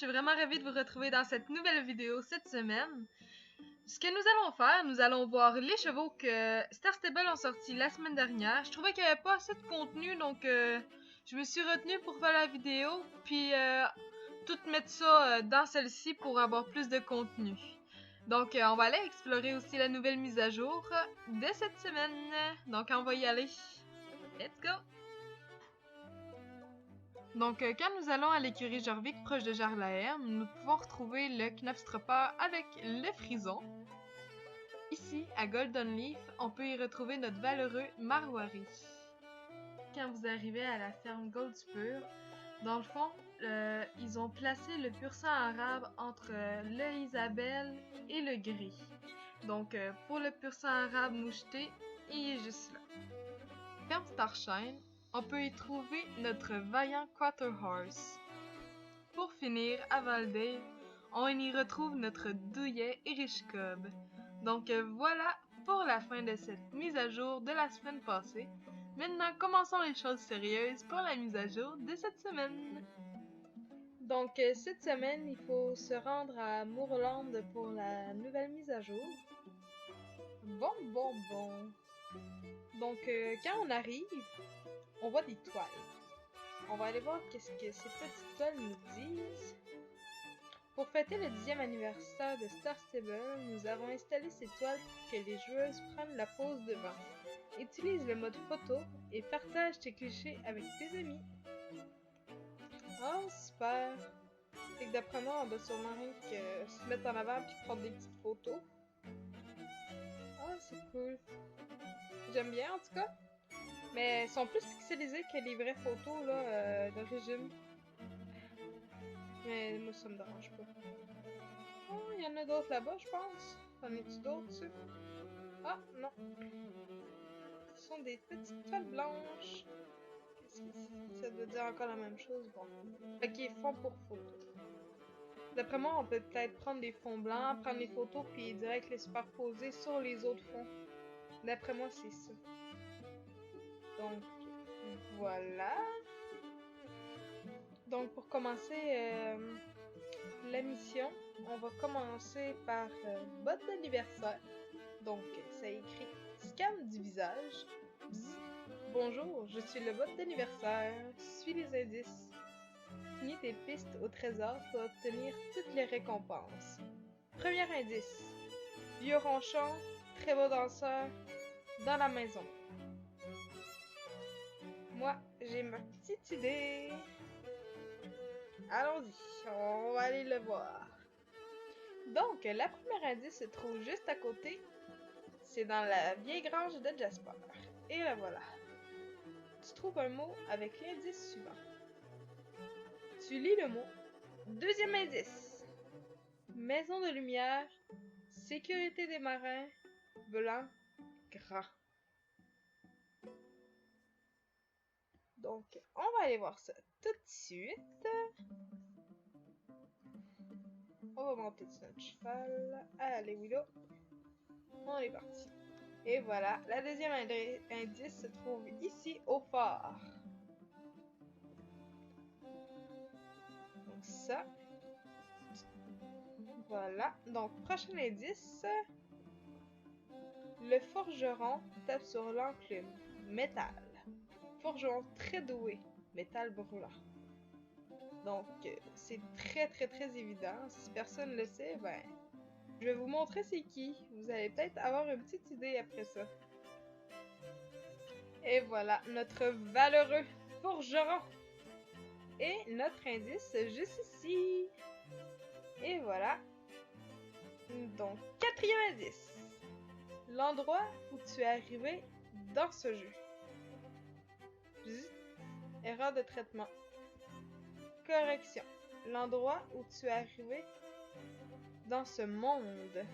suis vraiment ravie de vous retrouver dans cette nouvelle vidéo cette semaine. Ce que nous allons faire, nous allons voir les chevaux que Star Stable ont sortis la semaine dernière. Je trouvais qu'il n'y avait pas assez de contenu, donc je me suis retenue pour faire la vidéo, puis tout mettre ça dans celle-ci pour avoir plus de contenu. Donc on va aller explorer aussi la nouvelle mise à jour de cette semaine. Donc on va y aller. Let's go! Donc, quand nous allons à l'écurie Jorvik, proche de Jarlaem, nous pouvons retrouver le Knopstropper avec le frison. Ici, à Golden Leaf, on peut y retrouver notre valeureux Marwari. Quand vous arrivez à la ferme Goldspur, dans le fond, ils ont placé le pur sang arabe entre le Isabelle et le gris. Donc, pour le pur sang arabe moucheté, il est juste là. Ferme Starshine, on peut y trouver notre vaillant Quarter Horse. Pour finir, à Valdale, on y retrouve notre douillet Irish Cub. Donc voilà pour la fin de cette mise à jour de la semaine passée. Maintenant, commençons les choses sérieuses pour la mise à jour de cette semaine. Donc cette semaine, il faut se rendre à Moorland pour la nouvelle mise à jour. Bon. Donc quand on arrive, on voit des toiles. On va aller voir qu'est-ce que ces petites toiles nous disent. Pour fêter le 10e anniversaire de Star Stable, nous avons installé ces toiles pour que les joueuses prennent la pose devant. Utilise le mode photo et partage tes clichés avec tes amis. Oh, super! Fait que d'après moi, on doit sûrement rien que se mettre en avant puis prendre des petites photos. Ah, c'est cool. J'aime bien en tout cas. Mais elles sont plus pixelisées que les vraies photos là, d'origine. Mais moi, ça me dérange pas. Oh, il y en a d'autres là-bas, je pense. T'en es-tu d'autres, ça? Ah, non. Ce sont des petites toiles blanches. Qu'est-ce que ça doit dire encore la même chose? Bon. Ok, fond pour photo. D'après moi, on peut peut-être prendre des fonds blancs, prendre les photos, puis direct les superposer sur les autres fonds. D'après moi, c'est ça. Donc, voilà. Donc, pour commencer la mission, on va commencer par botte d'anniversaire. Donc, ça écrit scan du visage. Bzz. Bonjour, je suis le bot d'anniversaire. Suis les indices. Finis tes pistes au trésor pour obtenir toutes les récompenses. Premier indice. Vieux ronchon, très beau danseur, dans la maison. Moi, j'ai ma petite idée. Allons-y, on va aller le voir. Donc, la première indice se trouve juste à côté. C'est dans la vieille grange de Jasper. Et la voilà. Tu trouves un mot avec l'indice suivant. Tu lis le mot. Deuxième indice. Maison de lumière, sécurité des marins, blanc, grand. Donc, on va aller voir ça tout de suite. On va monter sur notre cheval. Allez, Willow. On est parti. Et voilà, la deuxième indice se trouve ici au phare. Donc ça. Voilà. Donc, prochain indice. Le forgeron tape sur l'enclume. Métal. Forgeron très doué. Métal brûlant. Donc, c'est très évident. Si personne ne le sait, ben, je vais vous montrer c'est qui. Vous allez peut-être avoir une petite idée après ça. Et voilà, notre valeureux forgeron. Et notre indice juste ici. Et voilà. Donc, quatrième indice. L'endroit où tu es arrivé dans ce jeu. Erreur de traitement. Correction. L'endroit où tu es arrivé dans ce monde.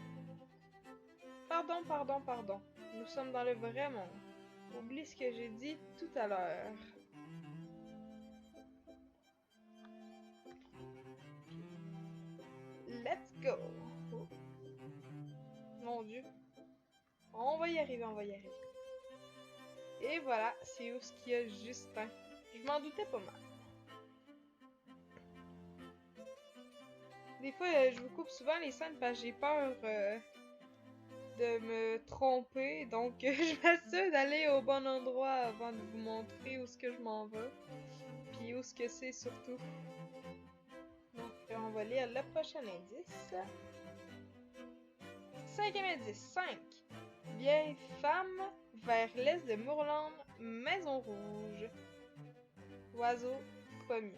Pardon. Nous sommes dans le vrai monde. Oublie ce que j'ai dit tout à l'heure. Let's go! Oh. Mon Dieu. On va y arriver. Et voilà, c'est où ce qu'il y a Justin. Je m'en doutais pas mal. Des fois, je vous coupe souvent les scènes parce que j'ai peur de me tromper. Donc, je m'assure d'aller au bon endroit avant de vous montrer où est-ce que je m'en vais. Puis où est-ce que c'est surtout. Donc, on va lire le prochain indice. 5e indice. 5. Vieille femme vers l'est de Moorland, maison rouge. Oiseau pommier.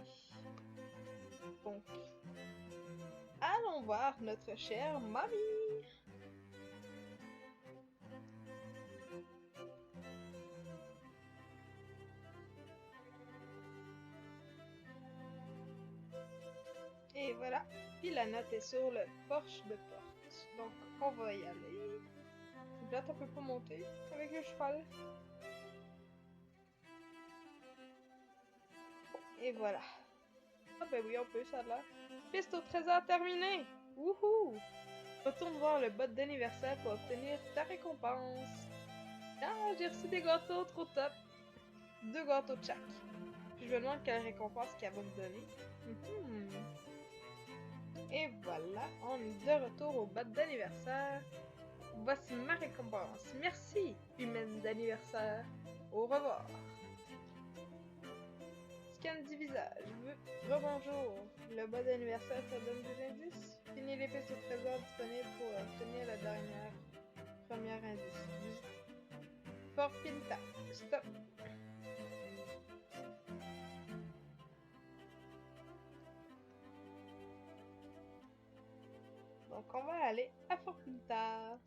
Donc, allons voir notre chère mamie. Et voilà. Puis la note est sur le porche de porte. Donc, on va y aller. Là, on peut pas monter avec le cheval. Et voilà. Ah ben oui, on peut, ça là. Piste au trésor terminée! Wouhou! Retourne voir le bot d'anniversaire pour obtenir ta récompense. Ah, j'ai reçu des gâteaux, trop top! 2 gâteaux de chaque. Puis je me demande quelle récompense qu'elle va me donner. Et voilà, on est de retour au bot d'anniversaire. Voici ma récompense. Merci, humaine d'anniversaire. Au revoir. Scan du visage. Rebonjour. Le bas d'anniversaire, ça donne des indices. Finis les pistes au trésor disponibles pour obtenir la première indice. Fort Pinta. Stop. Donc on va aller à Fort Pinta.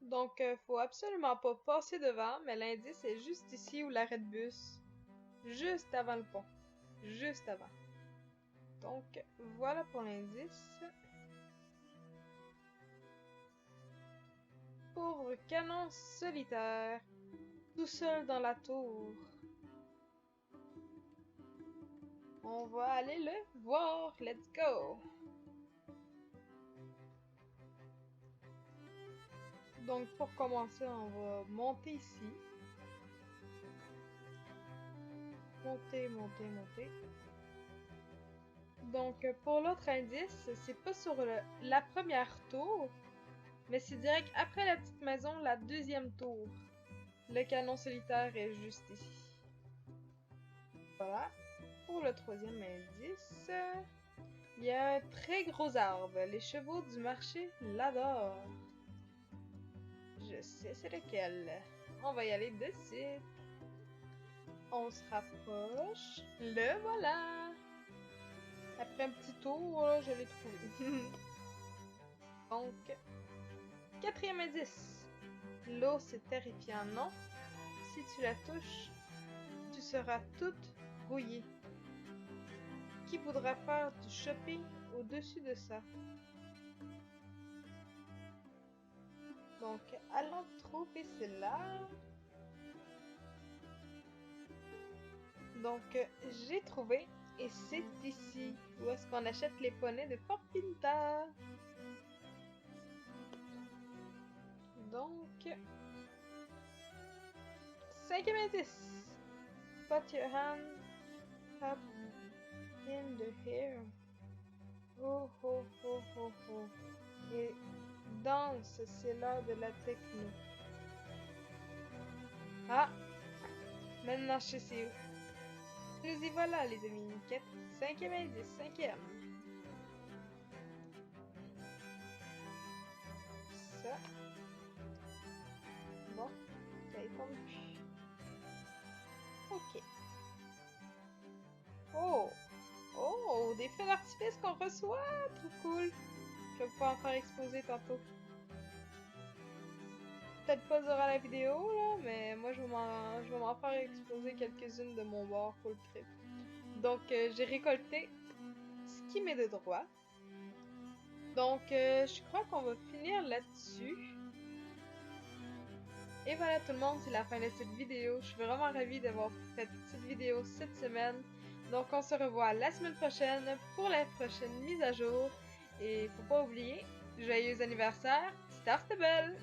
Donc faut absolument pas passer devant, mais l'indice est juste ici où l'arrêt de bus. Juste avant le pont. Juste avant. Donc, voilà pour l'indice. Pauvre canon solitaire, tout seul dans la tour. On va aller le voir. Let's go! Donc, pour commencer, on va monter ici. Monter, monter, monter. Donc, pour l'autre indice, c'est pas sur la première tour, mais c'est direct après la petite maison, la deuxième tour. Le canon solitaire est juste ici. Voilà. Pour le troisième indice, il y a un très gros arbre. Les chevaux du marché l'adorent. Je sais c'est lequel. On va y aller de suite. On se rapproche. Le voilà. Après un petit tour, là, je l'ai trouvé. Donc, 4e indice. L'eau, c'est terrifiant, non? Si tu la touches, tu seras toute rouillée. Qui voudra faire du shopping au-dessus de ça? Donc, allons trouver celle-là. Donc, j'ai trouvé, et c'est ici où est-ce qu'on achète les poneys de Fort Pinta. Donc, 5e indice. Put your hand up in the air. Oh, oh, oh, oh, oh. Et danse, c'est l'heure de la techno. Ah! Maintenant, je sais où. Nous y voilà, les amis. 5e indice, 5e. Ça. Bon, ça y tombe plus. Ok. Oh! Oh! Des feux d'artifice qu'on reçoit! Trop cool! Je vais pas encore exposer tantôt. Peut-être pas durant la vidéo, là, mais moi je vais m'en faire exposer quelques-unes de mon bord pour le trip. Donc j'ai récolté ce qui m'est de droit. Donc je crois qu'on va finir là-dessus. Et voilà tout le monde, c'est la fin de cette vidéo. Je suis vraiment ravie d'avoir fait cette vidéo cette semaine. Donc on se revoit la semaine prochaine pour la prochaine mise à jour. Et faut pas oublier, joyeux anniversaire, Star Stable!